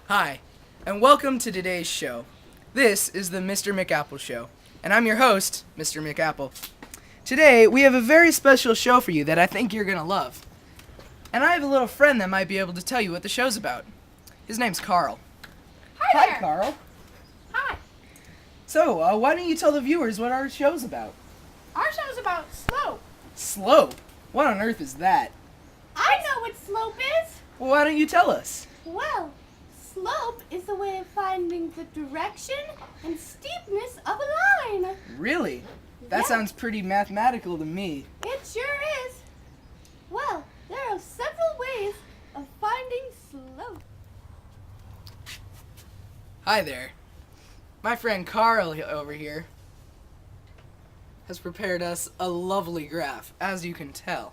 Hi, and welcome to today's show. This is the Mr. McApple Show, and I'm your host, Mr. McApple. Today, we have a very special show for you that I think you're going to love. And I have a little friend that might be able to tell you what the show's about. His name's Carl. Hi there. Hi, Carl. Hi. So, why don't you tell the viewers what our show's about? Our show's about slope. Slope? What on earth is that? I know what slope is. Well, why don't you tell us? Well, slope is the way of finding the direction and steepness of a line. Really? That Yeah. sounds pretty mathematical to me. It sure is. Well, there are several ways of finding slope. Hi there. My friend Carl over here has prepared us a lovely graph, as you can tell.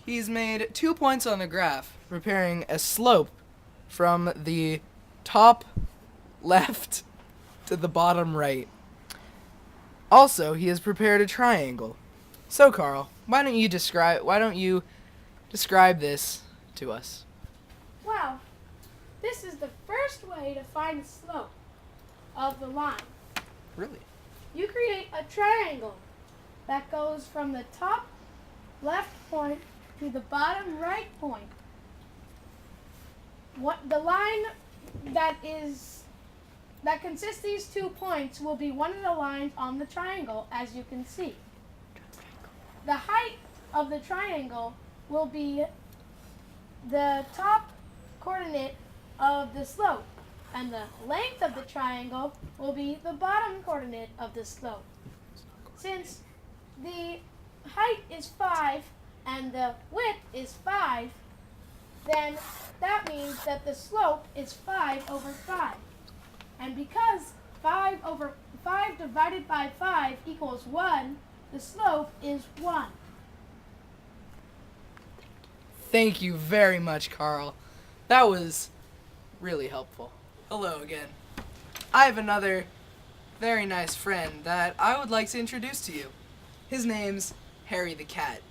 He's made 2 points on the graph, preparing a slope from the top left to the bottom right. Also, he has prepared a triangle. So, Carl, why don't you describe this to us? Well, this is the first way to find the slope of the line. Really? You create a triangle that goes from the top left point to the bottom right point. What the line that consists these 2 points will be one of the lines on the triangle, as you can see. The height of the triangle will be the top coordinate of the slope, and the length of the triangle will be the bottom coordinate of the slope. Since the height is 5 and the width is 5, then that means that the slope is 5 over 5. And because 5 divided by 5 equals 1, the slope is 1. Thank you very much, Carl. That was really helpful. Hello again. I have another very nice friend that I would like to introduce to you. His name's Harry the Cat.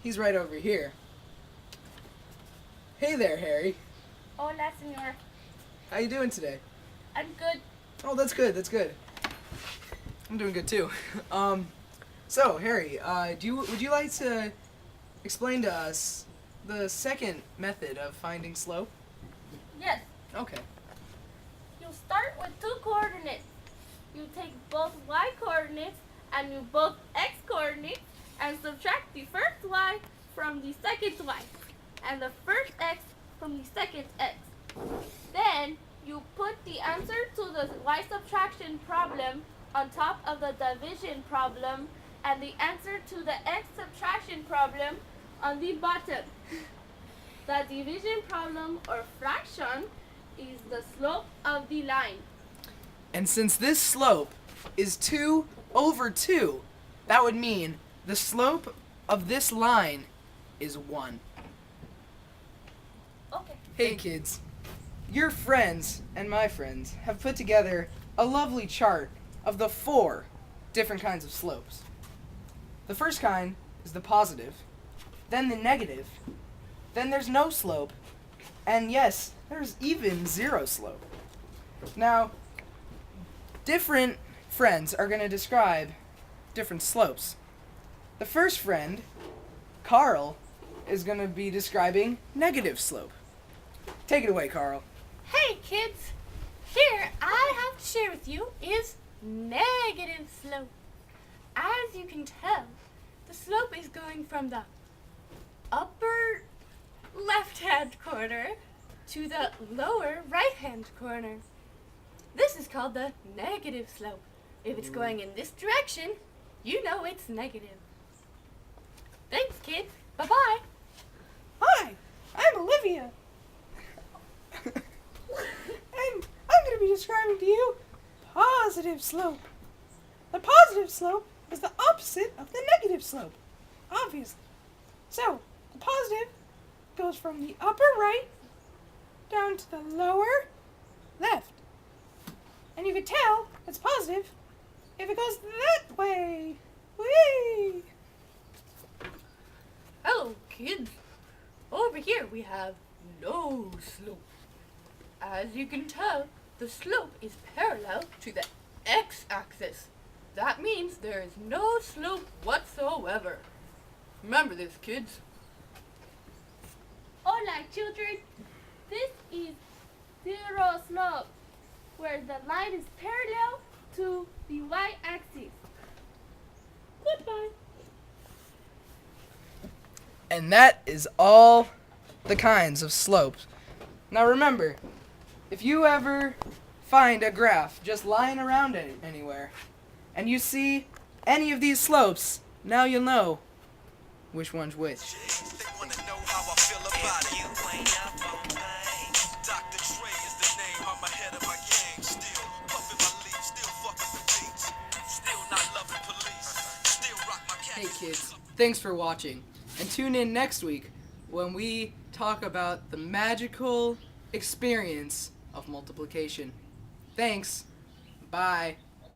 He's right over here. Hey there, Harry. Hola, señor. How you doing today? I'm good. Oh, that's good. That's good. I'm doing good too. So Harry, would you like to explain to us the second method of finding slope? Yes, Okay. you start with 2 coordinates. You take both y coordinates and you both x coordinates and subtract the first y from the second y and the first x from the second x. Then you put the answer to the y subtraction problem on top of the division problem and the answer to the x subtraction problem on the bottom. The division problem or fraction is the slope of the line. And since this slope is 2 over 2, that would mean the slope of this line is 1. Okay. Hey kids, your friends and my friends have put together a lovely chart of the 4 different kinds of slopes. The first kind is the positive, then the negative, then there's no slope, and yes, there's even 0 slope. Now, different friends are going to describe different slopes. The first friend, Carl, is going to be describing negative slope. Take it away, Carl. Hey, kids. Here, I have to share with you is negative slope. As you can tell, the slope is going from the upper left-hand corner to the lower right-hand corner. This is called the negative slope. If it's going in this direction, you know it's negative. Thanks, kids. Bye-bye. Hi, I'm Olivia. And I'm going to be describing to you positive slope. The positive slope is the opposite of the negative slope, obviously. So, the positive goes from the upper right down to the lower left. And you can tell it's positive if it goes that way. Whee! Hello, kids. Over here we have no slope. As you can tell, the slope is parallel to the x-axis. That means there is no slope whatsoever. Remember this, kids. Hola, children. This is zero slope, where the line is parallel to the y-axis. Goodbye. And that is all the kinds of slopes. Now remember, if you ever find a graph just lying around anywhere, and you see any of these slopes, now you'll know which one's which. They wanna know how I feel about it. Dr. Dre is the name. I'm ahead of my game. Still puffin' my leaf. Still fucking the beats. Still not loving police. Still rock my cat. Hey kids, thanks for watching. And tune in next week when we talk about the magical experience of multiplication. Thanks. Bye.